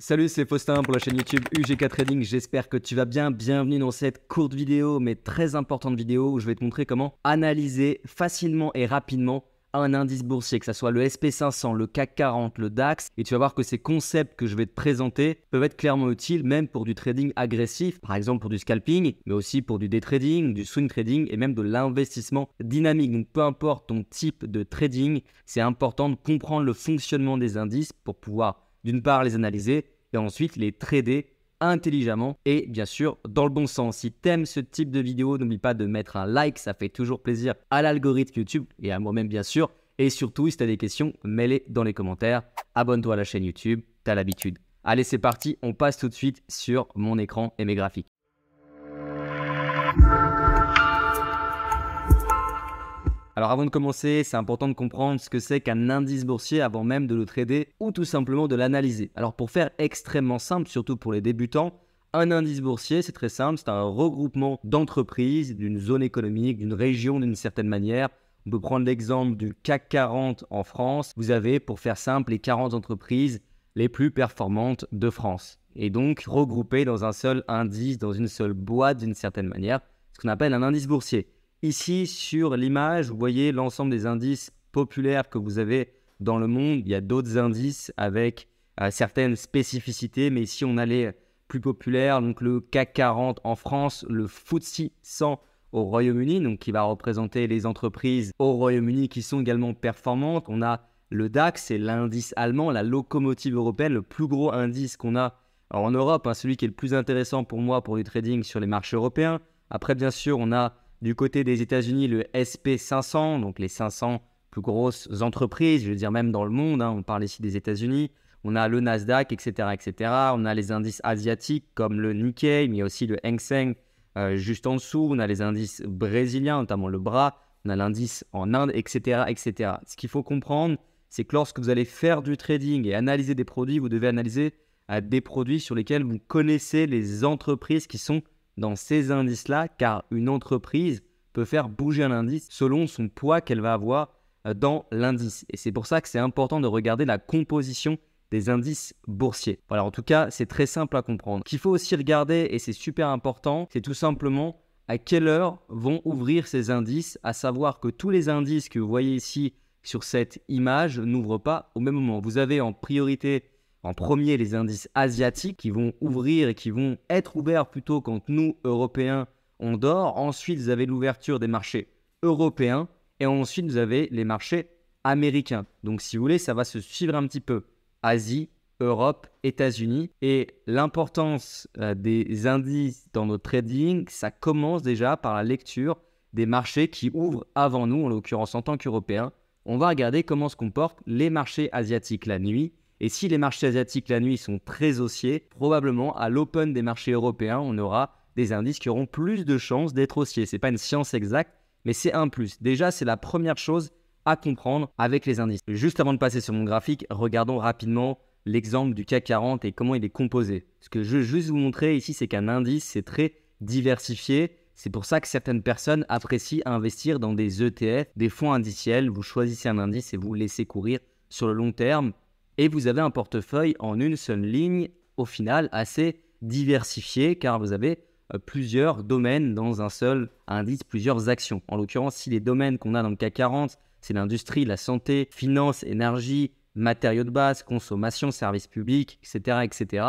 Salut, c'est Faustin pour la chaîne YouTube UGK Trading, j'espère que tu vas bien. Bienvenue dans cette courte vidéo, mais très importante vidéo où je vais te montrer comment analyser facilement et rapidement un indice boursier, que ce soit le SP500, le CAC 40, le DAX. Et tu vas voir que ces concepts que je vais te présenter peuvent être clairement utiles même pour du trading agressif, par exemple pour du scalping, mais aussi pour du day trading, du swing trading et même de l'investissement dynamique. Donc peu importe ton type de trading, c'est important de comprendre le fonctionnement des indices pour pouvoir d'une part les analyser et ensuite les trader intelligemment et bien sûr dans le bon sens. Si tu aimes ce type de vidéo, n'oublie pas de mettre un like, ça fait toujours plaisir à l'algorithme YouTube et à moi-même bien sûr. Et surtout, si tu as des questions, mets-les dans les commentaires. Abonne-toi à la chaîne YouTube, tu as l'habitude. Allez, c'est parti, on passe tout de suite sur mon écran et mes graphiques. Alors avant de commencer, c'est important de comprendre ce que c'est qu'un indice boursier avant même de le trader ou tout simplement de l'analyser. Alors pour faire extrêmement simple, surtout pour les débutants, un indice boursier, c'est très simple, c'est un regroupement d'entreprises, d'une zone économique, d'une région d'une certaine manière. On peut prendre l'exemple du CAC 40 en France. Vous avez, pour faire simple, les 40 entreprises les plus performantes de France. Et donc regroupées dans un seul indice, dans une seule boîte d'une certaine manière, ce qu'on appelle un indice boursier. Ici, sur l'image, vous voyez l'ensemble des indices populaires que vous avez dans le monde. Il y a d'autres indices avec certaines spécificités, mais ici, on a les plus populaires. Donc, le CAC 40 en France, le FTSE 100 au Royaume-Uni, donc qui va représenter les entreprises au Royaume-Uni qui sont également performantes. On a le DAX, c'est l'indice allemand, la locomotive européenne, le plus gros indice qu'on a en Europe, celui qui est le plus intéressant pour moi pour du trading sur les marchés européens. Après, bien sûr, on a du côté des États-Unis, le SP500, donc les 500 plus grosses entreprises, je veux dire même dans le monde, on parle ici des États-Unis. On a le Nasdaq, etc., etc. On a les indices asiatiques comme le Nikkei, mais aussi le Hang Seng juste en dessous. On a les indices brésiliens, notamment le BRA. On a l'indice en Inde, etc., etc. Ce qu'il faut comprendre, c'est que lorsque vous allez faire du trading et analyser des produits, vous devez analyser des produits sur lesquels vous connaissez les entreprises qui sont dans ces indices-là, car une entreprise peut faire bouger un indice selon son poids qu'elle va avoir dans l'indice. Et c'est pour ça que c'est important de regarder la composition des indices boursiers. Voilà, en tout cas, c'est très simple à comprendre. Ce qu'il faut aussi regarder, et c'est super important, c'est tout simplement à quelle heure vont ouvrir ces indices, à savoir que tous les indices que vous voyez ici sur cette image n'ouvrent pas au même moment. Vous avez en priorité en premier, les indices asiatiques qui vont ouvrir et qui vont être ouverts plutôt quand nous, Européens, on dort. Ensuite, vous avez l'ouverture des marchés européens et ensuite, vous avez les marchés américains. Donc, si vous voulez, ça va se suivre un petit peu. Asie, Europe, États-Unis. Et l'importance des indices dans notre trading, ça commence déjà par la lecture des marchés qui ouvrent avant nous, en l'occurrence en tant qu'Européens. On va regarder comment se comportent les marchés asiatiques la nuit. Et si les marchés asiatiques la nuit sont très haussiers, probablement à l'open des marchés européens, on aura des indices qui auront plus de chances d'être haussiers. Ce n'est pas une science exacte, mais c'est un plus. Déjà, c'est la première chose à comprendre avec les indices. Juste avant de passer sur mon graphique, regardons rapidement l'exemple du CAC 40 et comment il est composé. Ce que je veux juste vous montrer ici, c'est qu'un indice, c'est très diversifié. C'est pour ça que certaines personnes apprécient investir dans des ETF, des fonds indiciels. Vous choisissez un indice et vous le laissez courir sur le long terme. Et vous avez un portefeuille en une seule ligne, au final assez diversifié, car vous avez plusieurs domaines dans un seul indice, plusieurs actions. En l'occurrence, si les domaines qu'on a dans le CAC 40, c'est l'industrie, la santé, finance, énergie, matériaux de base, consommation, services publics, etc., etc.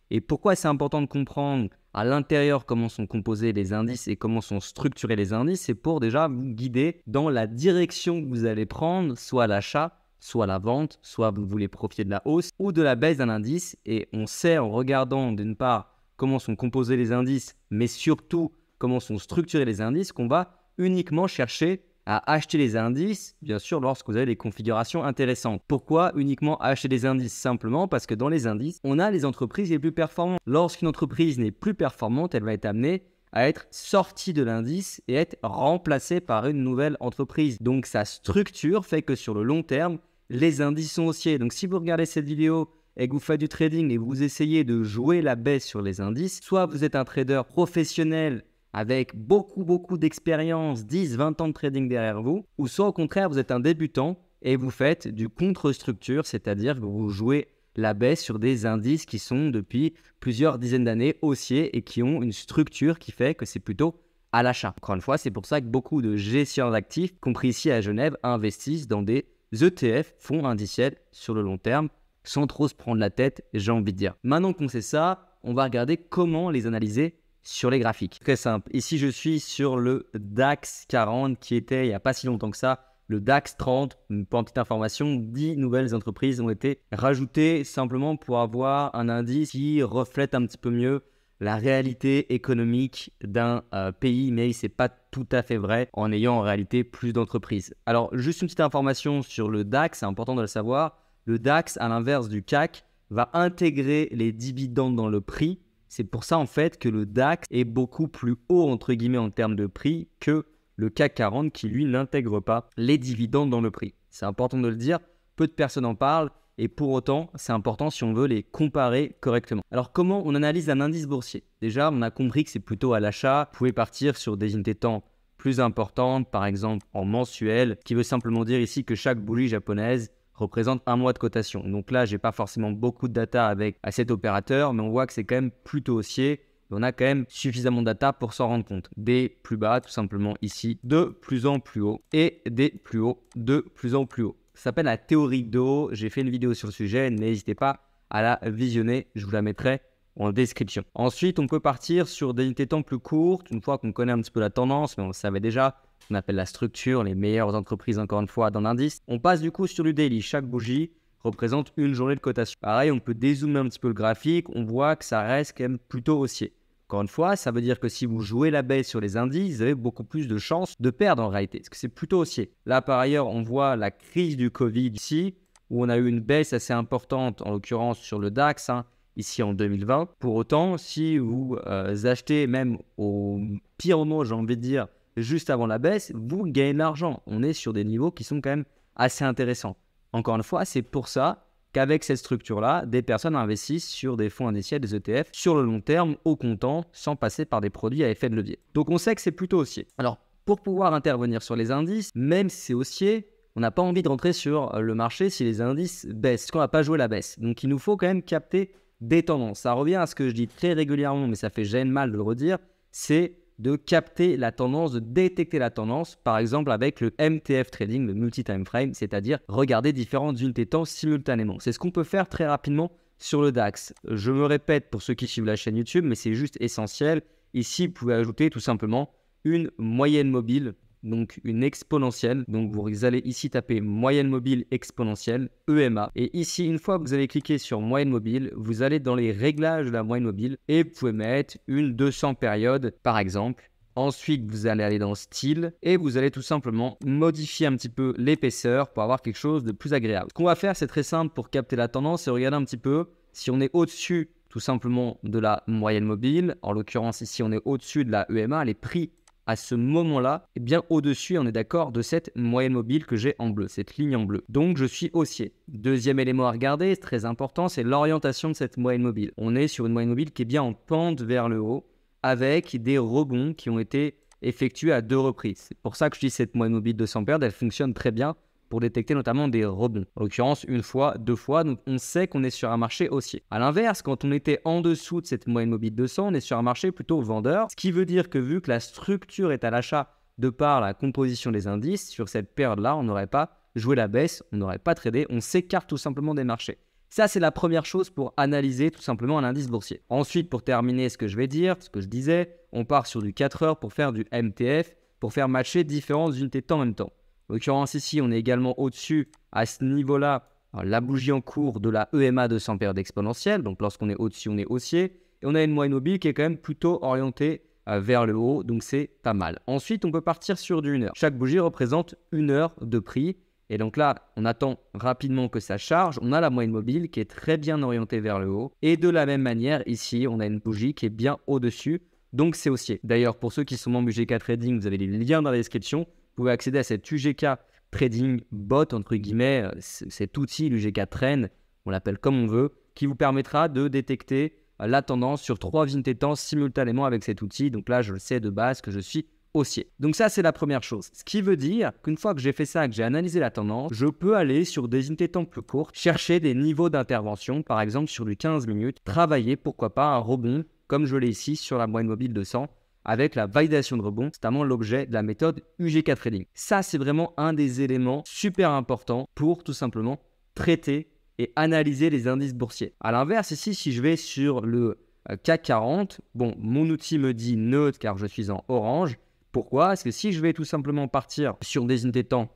Et pourquoi c'est important de comprendre à l'intérieur comment sont composés les indices et comment sont structurés les indices, c'est pour déjà vous guider dans la direction que vous allez prendre, soit l'achat, soit la vente, soit vous voulez profiter de la hausse ou de la baisse d'un indice. Et on sait en regardant d'une part comment sont composés les indices, mais surtout comment sont structurés les indices, qu'on va uniquement chercher à acheter les indices, bien sûr, lorsque vous avez des configurations intéressantes. Pourquoi uniquement acheter des indices? Simplement parce que dans les indices, on a les entreprises les plus performantes. Lorsqu'une entreprise n'est plus performante, elle va être amenée à être sortie de l'indice et être remplacée par une nouvelle entreprise. Donc sa structure fait que sur le long terme, les indices sont haussiers. Donc si vous regardez cette vidéo et que vous faites du trading et vous essayez de jouer la baisse sur les indices, soit vous êtes un trader professionnel avec beaucoup d'expérience, 10, 20 ans de trading derrière vous, ou soit au contraire vous êtes un débutant et vous faites du contre-structure, c'est-à-dire que vous jouez la baisse sur des indices qui sont depuis plusieurs dizaines d'années haussiers et qui ont une structure qui fait que c'est plutôt à l'achat. Encore une fois, c'est pour ça que beaucoup de gestionnaires d'actifs, compris ici à Genève, investissent dans des ETF, fonds indiciels sur le long terme, sans trop se prendre la tête, j'ai envie de dire. Maintenant qu'on sait ça, on va regarder comment les analyser sur les graphiques. Très simple. Ici, je suis sur le DAX 40 qui était, il n'y a pas si longtemps que ça, le DAX 30. Pour une petite information, 10 nouvelles entreprises ont été rajoutées simplement pour avoir un indice qui reflète un petit peu mieux la réalité économique d'un pays, mais ce n'est pas tout à fait vrai en ayant en réalité plus d'entreprises. Alors, juste une petite information sur le DAX, c'est important de le savoir. Le DAX, à l'inverse du CAC, va intégrer les dividendes dans le prix. C'est pour ça en fait que le DAX est beaucoup plus haut entre guillemets en termes de prix que le CAC 40 qui lui n'intègre pas les dividendes dans le prix. C'est important de le dire, peu de personnes en parlent et pour autant c'est important si on veut les comparer correctement. Alors comment on analyse un indice boursier? Déjà on a compris que c'est plutôt à l'achat, vous pouvez partir sur des unités de temps plus importantes, par exemple en mensuel, qui veut simplement dire ici que chaque bougie japonaise représente un mois de cotation. Donc là, je n'ai pas forcément beaucoup de data avec à cet opérateur, mais on voit que c'est quand même plutôt haussier. On a quand même suffisamment de data pour s'en rendre compte. Des plus bas, tout simplement ici, de plus en plus haut, et des plus hauts, de plus en plus haut. Ça s'appelle la théorie de haut. J'ai fait une vidéo sur le sujet, n'hésitez pas à la visionner, je vous la mettrai en description. Ensuite, on peut partir sur des unités de temps plus courtes, une fois qu'on connaît un petit peu la tendance, mais on le savait déjà. On appelle la structure, les meilleures entreprises encore une fois dans l'indice. On passe du coup sur du daily. Chaque bougie représente une journée de cotation. Pareil, on peut dézoomer un petit peu le graphique. On voit que ça reste quand même plutôt haussier. Encore une fois, ça veut dire que si vous jouez la baisse sur les indices, vous avez beaucoup plus de chances de perdre en réalité, parce que c'est plutôt haussier. Là, par ailleurs, on voit la crise du Covid ici, où on a eu une baisse assez importante, en l'occurrence sur le DAX, ici en 2020. Pour autant, si vous achetez même au pire moment, j'ai envie de dire, juste avant la baisse, vous gagnez de l'argent. On est sur des niveaux qui sont quand même assez intéressants. Encore une fois, c'est pour ça qu'avec cette structure-là, des personnes investissent sur des fonds indiciels, des ETF, sur le long terme, au comptant, sans passer par des produits à effet de levier. Donc on sait que c'est plutôt haussier. Alors, pour pouvoir intervenir sur les indices, même si c'est haussier, on n'a pas envie de rentrer sur le marché si les indices baissent, parce qu'on n'a pas joué la baisse. Donc il nous faut quand même capter des tendances. Ça revient à ce que je dis très régulièrement, mais ça fait gêne mal de le redire, c'est de capter la tendance, de détecter la tendance, par exemple avec le MTF Trading, le Multi-Time Frame, c'est-à-dire regarder différentes unités de temps simultanément. C'est ce qu'on peut faire très rapidement sur le DAX. Je me répète pour ceux qui suivent la chaîne YouTube, mais c'est juste essentiel. Ici, vous pouvez ajouter tout simplement une moyenne mobile, donc une exponentielle. Donc vous allez ici taper moyenne mobile exponentielle, EMA. Et ici, une fois que vous avez cliqué sur moyenne mobile, vous allez dans les réglages de la moyenne mobile et vous pouvez mettre une 200 périodes par exemple. Ensuite, vous allez aller dans style et vous allez tout simplement modifier un petit peu l'épaisseur pour avoir quelque chose de plus agréable. Ce qu'on va faire, c'est très simple pour capter la tendance et regarder un petit peu si on est au-dessus tout simplement de la moyenne mobile. En l'occurrence, ici, on est au-dessus de la EMA, les prix à ce moment-là, eh bien au-dessus, on est d'accord, de cette moyenne mobile que j'ai en bleu, cette ligne en bleu. Donc, je suis haussier. Deuxième élément à regarder, c'est très important, c'est l'orientation de cette moyenne mobile. On est sur une moyenne mobile qui est bien en pente vers le haut, avec des rebonds qui ont été effectués à 2 reprises. C'est pour ça que je dis cette moyenne mobile de 100 périodes, elle fonctionne très bien pour détecter notamment des rebonds. En l'occurrence, une fois, 2 fois, donc on sait qu'on est sur un marché haussier. A l'inverse, quand on était en dessous de cette moyenne mobile de 100, on est sur un marché plutôt vendeur, ce qui veut dire que vu que la structure est à l'achat de par la composition des indices, sur cette période-là, on n'aurait pas joué la baisse, on n'aurait pas tradé, on s'écarte tout simplement des marchés. Ça, c'est la première chose pour analyser tout simplement un indice boursier. Ensuite, pour terminer ce que je vais dire, ce que je disais, on part sur du 4 heures pour faire du MTF, pour faire matcher différentes unités de temps en même temps. En l'occurrence ici, on est également au-dessus à ce niveau-là, la bougie en cours de la EMA 200 périodes exponentielle. Donc lorsqu'on est au-dessus, on est haussier. Et on a une moyenne mobile qui est quand même plutôt orientée vers le haut, donc c'est pas mal. Ensuite, on peut partir sur du 1 heure. Chaque bougie représente 1 heure de prix. Et donc là, on attend rapidement que ça charge. On a la moyenne mobile qui est très bien orientée vers le haut. Et de la même manière, ici, on a une bougie qui est bien au-dessus. Donc c'est haussier. D'ailleurs, pour ceux qui sont membres UGK Trading, vous avez les liens dans la description. Vous pouvez accéder à cet UGK Trading Bot, entre guillemets, cet outil, l'UGK Trend, on l'appelle comme on veut, qui vous permettra de détecter la tendance sur 3 unités de temps simultanément avec cet outil. Donc là, je le sais de base que je suis haussier. Donc ça, c'est la première chose. Ce qui veut dire qu'une fois que j'ai fait ça, que j'ai analysé la tendance, je peux aller sur des unités de temps plus courtes, chercher des niveaux d'intervention, par exemple sur du 15 minutes, travailler, pourquoi pas, un rebond, comme je l'ai ici sur la moyenne mobile 200, avec la validation de rebond, c'est notamment l'objet de la méthode UGK Trading. Ça, c'est vraiment un des éléments super importants pour tout simplement traiter et analyser les indices boursiers. À l'inverse, ici, si je vais sur le CAC 40, bon, mon outil me dit neutre car je suis en orange. Pourquoi? Parce que si je vais tout simplement partir sur des unités de temps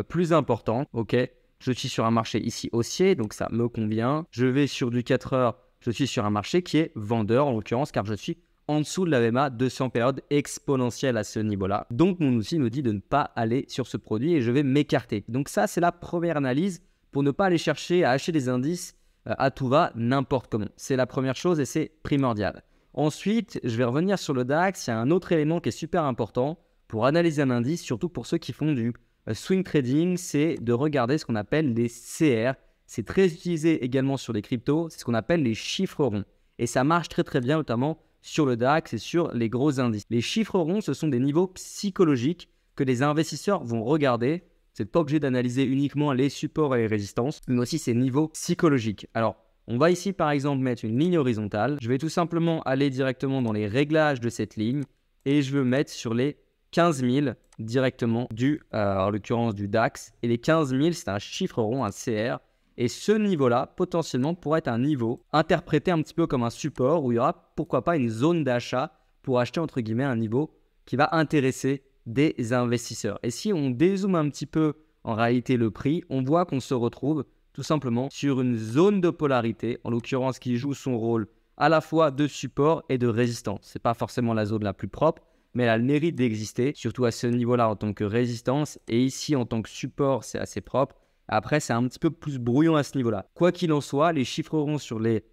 plus importantes, ok, je suis sur un marché ici haussier, donc ça me convient. Je vais sur du 4 heures, je suis sur un marché qui est vendeur en l'occurrence car je suis en dessous de la VMA 200 périodes exponentielles à ce niveau-là. Donc mon outil me dit de ne pas aller sur ce produit et je vais m'écarter. Donc ça, c'est la première analyse pour ne pas aller chercher à acheter des indices à tout va, n'importe comment. C'est la première chose et c'est primordial. Ensuite, je vais revenir sur le DAX. Il y a un autre élément qui est super important pour analyser un indice, surtout pour ceux qui font du swing trading, c'est de regarder ce qu'on appelle les CR. C'est très utilisé également sur les cryptos, c'est ce qu'on appelle les chiffres ronds. Et ça marche très très bien, notamment sur le DAX et sur les gros indices. Les chiffres ronds, ce sont des niveaux psychologiques que les investisseurs vont regarder. C'est pas obligé d'analyser uniquement les supports et les résistances, mais aussi ces niveaux psychologiques. Alors, on va ici par exemple mettre une ligne horizontale. Je vais tout simplement aller directement dans les réglages de cette ligne et je veux mettre sur les 15 000 directement en l'occurrence du DAX. Et les 15 000, c'est un chiffre rond, un CR. Et ce niveau-là, potentiellement, pourrait être un niveau interprété un petit peu comme un support où il y aura, pourquoi pas, une zone d'achat pour acheter, entre guillemets, un niveau qui va intéresser des investisseurs. Et si on dézoome un petit peu, en réalité, le prix, on voit qu'on se retrouve tout simplement sur une zone de polarité, en l'occurrence qui joue son rôle à la fois de support et de résistance. Ce n'est pas forcément la zone la plus propre, mais elle a le mérite d'exister, surtout à ce niveau-là en tant que résistance. Et ici, en tant que support, c'est assez propre. Après, c'est un petit peu plus brouillon à ce niveau-là. Quoi qu'il en soit, les chiffres ronds sur les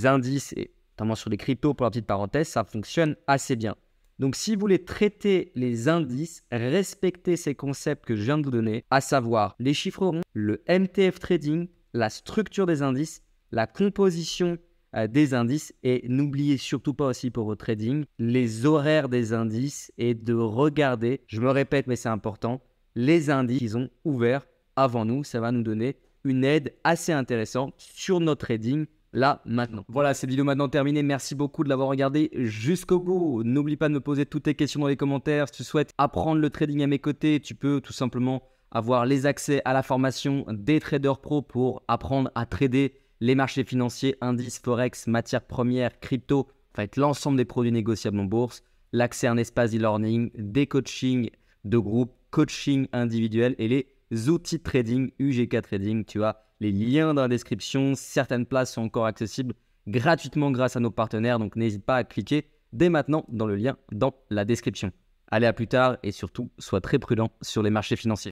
indices et notamment sur les cryptos, pour la petite parenthèse, ça fonctionne assez bien. Donc, si vous voulez traiter les indices, respectez ces concepts que je viens de vous donner, à savoir les chiffres ronds, le MTF trading, la structure des indices, la composition des indices et n'oubliez surtout pas aussi pour votre trading les horaires des indices et de regarder, je me répète mais c'est important, les indices qu'ils ont ouverts avant nous. Ça va nous donner une aide assez intéressante sur notre trading là maintenant. Voilà, cette vidéo maintenant terminée. Merci beaucoup de l'avoir regardé jusqu'au bout. N'oublie pas de me poser toutes tes questions dans les commentaires. Si tu souhaites apprendre le trading à mes côtés, tu peux tout simplement avoir les accès à la formation des traders pro pour apprendre à trader les marchés financiers, indices, forex, matières premières, crypto, en fait l'ensemble des produits négociables en bourse, l'accès à un espace e-learning, des coachings de groupe, coaching individuel et les outils de trading, UGK Trading. Tu as les liens dans la description. Certaines places sont encore accessibles gratuitement grâce à nos partenaires, donc n'hésite pas à cliquer dès maintenant dans le lien dans la description. Allez, à plus tard et surtout, sois très prudent sur les marchés financiers.